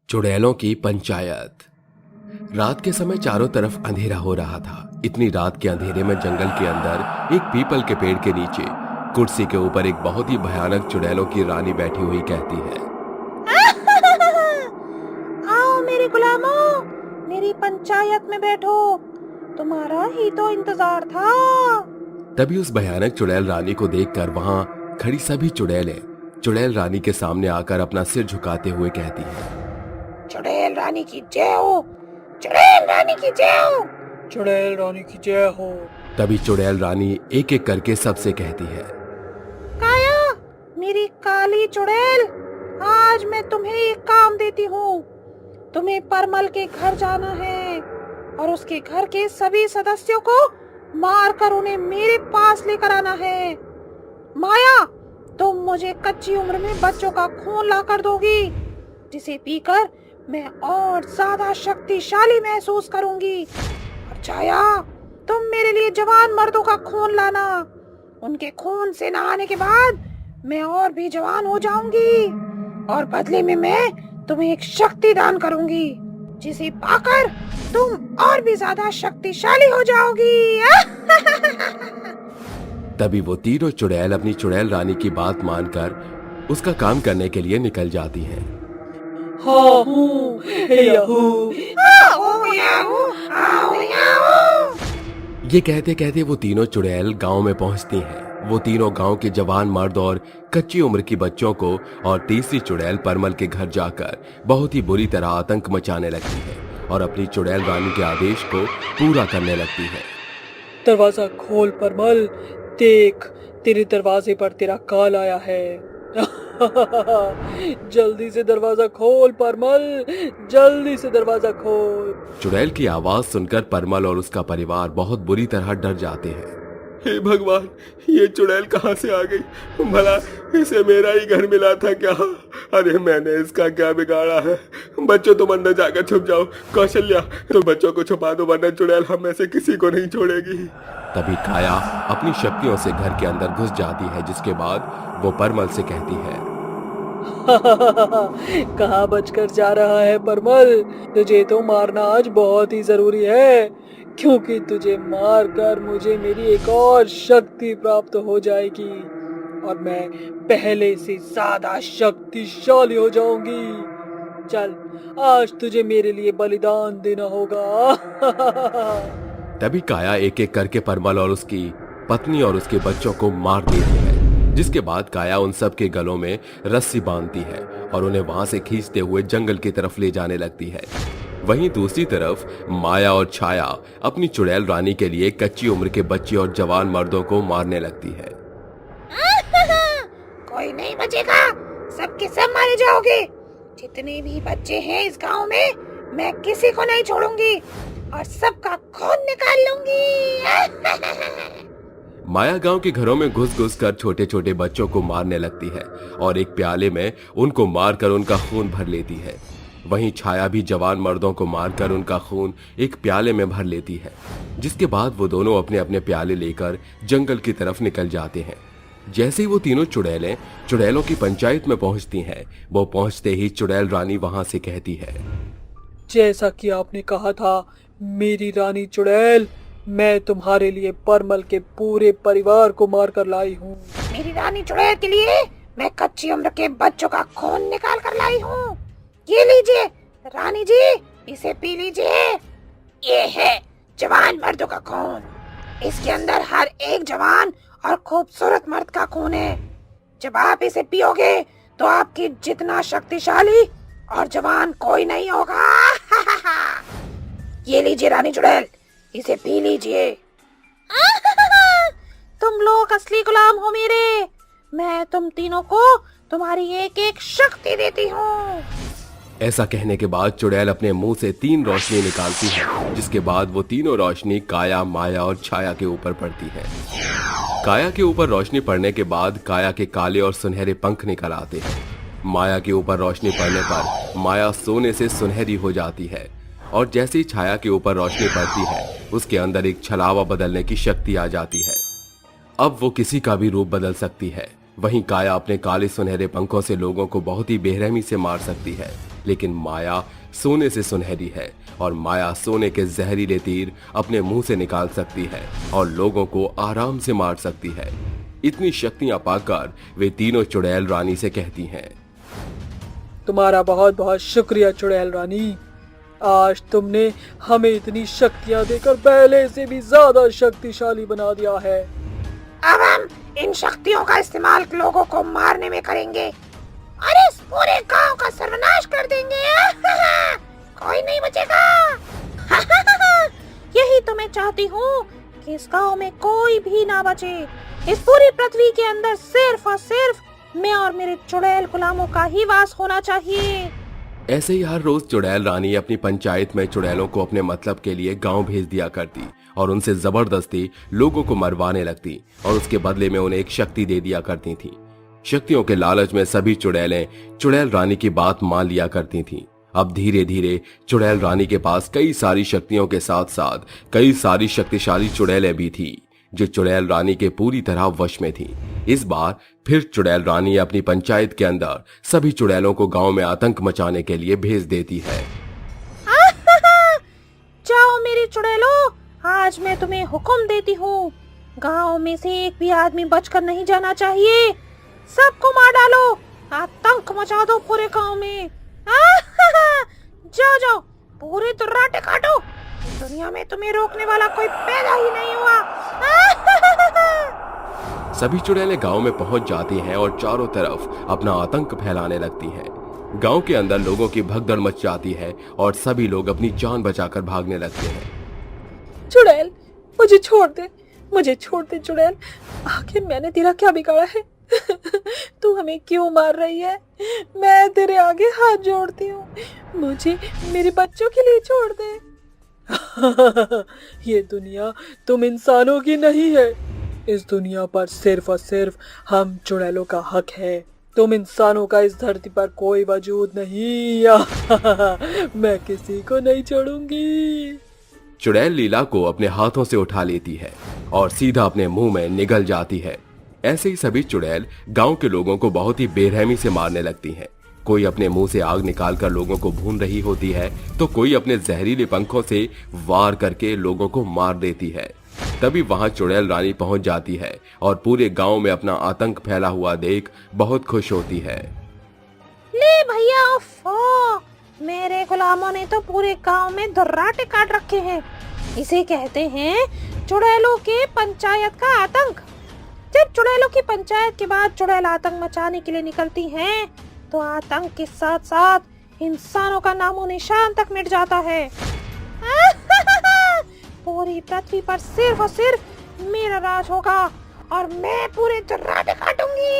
चुड़ैलों की पंचायत। रात के समय चारों तरफ अंधेरा हो रहा था। इतनी रात के अंधेरे में जंगल के अंदर एक पीपल के पेड़ के नीचे कुर्सी के ऊपर एक बहुत ही भयानक चुड़ैलों की रानी बैठी हुई कहती है, आओ मेरे गुलामों, मेरी पंचायत में बैठो, तुम्हारा ही तो इंतजार था। तभी उस भयानक चुड़ैल रानी को देखकर वहां खड़ी सभी चुड़ैलें चुड़ैल रानी के सामने आकर अपना सिर झुकाते हुए कहती है, चुड़ैल रानी की जय हो, चुड़ैल रानी की जय हो, चुड़ैल रानी की जय हो। तभी चुड़ैल रानी एक एक करके सबसे कहती है, काया मेरी काली चुड़ैल, आज मैं तुम्हें एक काम देती हूँ। तुम्हें परमल के घर जाना है और उसके घर के सभी सदस्यों को मारकर उन्हें मेरे पास लेकर आना है। माया, तुम मुझे कच्ची उम्र में बच्चों का खून ला कर दोगी, जिसे पीकर मैं और ज्यादा शक्तिशाली महसूस करूंगी। और छाया, तुम मेरे लिए जवान मर्दों का खून लाना। उनके खून से नहाने के बाद मैं और भी जवान हो जाऊंगी और बदले में मैं तुम्हें एक शक्ति दान करूंगी, जिसे पाकर तुम और भी ज्यादा शक्तिशाली हो जाओगी। तभी वो तीनों चुड़ैल अपनी चुड़ैल रानी की बात मानकर उसका काम करने के लिए निकल जाती हैं। हाँ हूँ, याहू। ये कहते कहते वो तीनों चुड़ैल गांव में पहुंचती हैं। वो तीनों गांव के जवान मर्द और कच्ची उम्र की बच्चों को और तीसरी चुड़ैल परमल के घर जाकर बहुत ही बुरी तरह आतंक मचाने लगती है और अपनी चुड़ैल रानी के आदेश को पूरा करने लगती है। दरवाजा खोल परमल, देख तेरे दरवाजे पर तेरा काल आया है। जल्दी से दरवाजा खोल परमल, जल्दी से दरवाजा खोल। चुड़ैल की आवाज सुनकर परमल और उसका परिवार बहुत बुरी तरह डर जाते हैं। हे भगवान, ये चुड़ैल कहाँ से आ गई? भला इसे मेरा ही घर मिला था क्या? अरे मैंने इसका क्या बिगाड़ा है? बच्चों तुम अंदर जाकर छुप जाओ। कौशल्या, तुम बच्चों को छुपा दो, वरना चुड़ैल हम में से किसी को नहीं छोड़ेगी। तभी काया अपनी शक्तियों से घर के अंदर घुस जाती है, जिसके बाद वो परमल से कहती है, कहाँ बचकर जा रहा है परमल? तुझे तो मारना आज बहुत ही जरूरी है, क्योंकि तुझे मारकर मुझे मेरी एक और शक्ति प्राप्त हो जाएगी और मैं पहले से ज्यादा शक्तिशाली हो जाऊंगी। चल, आज तुझे मेरे लिए बलिदान देना होगा। तभी काया एक एक करके परमल और उसकी पत्नी और उसके बच्चों को मार देती है, जिसके बाद काया उन सब के गलों में रस्सी बांधती है और उन्हें वहां से खींचते हुए जंगल की तरफ ले जाने लगती है। वहीं दूसरी तरफ माया और छाया अपनी चुड़ैल रानी के लिए कच्ची उम्र के बच्चे और जवान मर्दों को मारने लगती है। कोई नहीं बचेगा, सबके सब मारे जाओगे। जितने भी बच्चे हैं इस गांव में, मैं किसी को नहीं छोड़ूंगी और सबका खून निकाल लूंगी। माया गांव के घरों में घुस घुस कर छोटे छोटे बच्चों को मारने लगती है और एक प्याले में उनको मारकर उनका खून भर लेती है। वहीं छाया भी जवान मर्दों को मारकर उनका खून एक प्याले में भर लेती है, जिसके बाद वो दोनों अपने अपने प्याले लेकर जंगल की तरफ निकल जाते हैं। जैसे ही वो तीनों चुड़ैलें चुड़ैलों की पंचायत में पहुंचती हैं, वो पहुंचते ही चुड़ैल रानी वहां से कहती है, जैसा कि आपने कहा था मेरी रानी चुड़ैल, मैं तुम्हारे लिए परमल के पूरे परिवार को मार कर लाई हूँ। मेरी रानी चुड़ैल के लिए मैं कच्ची उम्र के बच्चों का खून निकाल कर लाई हूँ। ये लीजिए रानी जी, इसे पी लीजिए। ये है जवान मर्दों का खून। इसके अंदर हर एक जवान और खूबसूरत मर्द का खून है। जब आप इसे पियोगे तो आपकी जितना शक्तिशाली और जवान कोई नहीं होगा। ये लीजिए रानी चुड़ैल, इसे पी लीजिए। तुम लोग असली गुलाम हो मेरे। मैं तुम तीनों को तुम्हारी एक एक शक्ति देती हूँ। ऐसा कहने के बाद चुड़ैल अपने मुंह से 3 रोशनी निकालती है, जिसके बाद वो तीनों रोशनी काया, माया और छाया के ऊपर पड़ती है। काया के ऊपर रोशनी पड़ने के बाद काया के काले और सुनहरे पंख निकल आते हैं। माया के ऊपर रोशनी पड़ने पर माया सोने से सुनहरी हो जाती है और जैसे ही छाया के ऊपर रोशनी पड़ती है, उसके अंदर एक छलावा बदलने की शक्ति आ जाती है। अब वो किसी का भी रूप बदल सकती है। वहीं काया अपने काले सुनहरे पंखों से लोगों को बहुत ही बेरहमी से मार सकती है, लेकिन माया सोने से सुनहरी है और माया सोने के जहरीले तीर अपने मुंह से निकाल सकती है और लोगों को आराम से मार सकती है। इतनी शक्तियां पाकर वे तीनों चुड़ैल रानी से कहती हैं, तुम्हारा बहुत बहुत शुक्रिया चुड़ैल रानी। आज तुमने हमें इतनी शक्तियां देकर पहले से भी ज्यादा शक्तिशाली बना दिया है। अब हम इन शक्तियों का इस्तेमाल लोगों को मारने में करेंगे और इस पूरे गांव का सर्वनाश कर देंगे। कोई नहीं बचेगा। यही तो मैं चाहती हूँ कि इस गांव में कोई भी ना बचे। इस पूरी पृथ्वी के अंदर सिर्फ और सिर्फ मैं और मेरे चुड़ैल गुलामों का ही वास होना चाहिए। ऐसे ही हर रोज चुड़ैल रानी अपनी पंचायत में चुड़ैलों को अपने मतलब के लिए गांव भेज दिया करती और उनसे जबरदस्ती लोगों को मरवाने लगती और उसके बदले में उन्हें एक शक्ति दे दिया करती थी। शक्तियों के लालच में सभी चुड़ैलें चुड़ैल रानी की बात मान लिया करती थीं। अब धीरे धीरे चुड़ैल रानी के पास कई सारी शक्तियों के साथ साथ कई सारी शक्तिशाली चुड़ैलें भी थी जो चुड़ैल रानी के पूरी तरह वश में थी। इस बार फिर चुड़ैल रानी अपनी पंचायत के अंदर सभी चुड़ैलों को गांव में आतंक मचाने के लिए भेज देती है। जाओ मेरी चुड़ैलों, आज मैं तुम्हें हुक्म देती हूँ, गांव में से एक भी आदमी बचकर नहीं जाना चाहिए। सबको मार डालो, आतंक मचा दो पूरे गांव में। जाओ जाओ, पूरे तुर्राटे काटो। दुनिया में तुम्हें रोकने वाला कोई पैदा ही नहीं हुआ। सभी चुड़ैलें गांव में पहुंच जाती हैं और चारों तरफ अपना आतंक फैलाने लगती हैं। गांव के अंदर लोगों की भगदड़ मच जाती है और सभी लोग अपनी जान बचाकर भागने लगते हैं। चुड़ैल मुझे छोड़ दे चुड़ैल। आखिर मैंने तेरा क्या बिगाड़ा है? तू हमें क्यों मार रही है? मैं तेरे आगे हाथ जोड़ती हूँ, मुझे मेरे बच्चों के लिए छोड़ दे। ये दुनिया तुम इंसानों की नहीं है। इस दुनिया पर सिर्फ और सिर्फ हम चुड़ैलों का हक है। तुम इंसानों का इस धरती पर कोई वजूद नहीं। मैं किसी को नहीं छोड़ूंगी। चुड़ैल लीला को अपने हाथों से उठा लेती है और सीधा अपने मुंह में निगल जाती है। ऐसे ही सभी चुड़ैल गांव के लोगों को बहुत ही बेरहमी से मारने लगती हैं। कोई अपने मुंह से आग निकालकर लोगों को भून रही होती है तो कोई अपने जहरीले पंखों से वार करके लोगों को मार देती है। तभी वहां चुड़ैल रानी पहुंच जाती है और पूरे गांव में अपना आतंक फैला हुआ देख बहुत खुश होती है। ले भैया, उफ़, मेरे गुलामों ने तो पूरे गांव में दुर्राटे काट रखे हैं। इसे कहते हैं चुड़ैलों के पंचायत का आतंक। जब चुड़ैलों की पंचायत के बाद चुड़ैल आतंक मचाने के लिए निकलती हैं, तो आतंक के साथ साथ इंसानों का नामो निशान तक मिट जाता है। पूरी पृथ्वी पर सिर्फ और सिर्फ मेरा राज होगा और मैं पूरे दुर्राटे काटूंगी।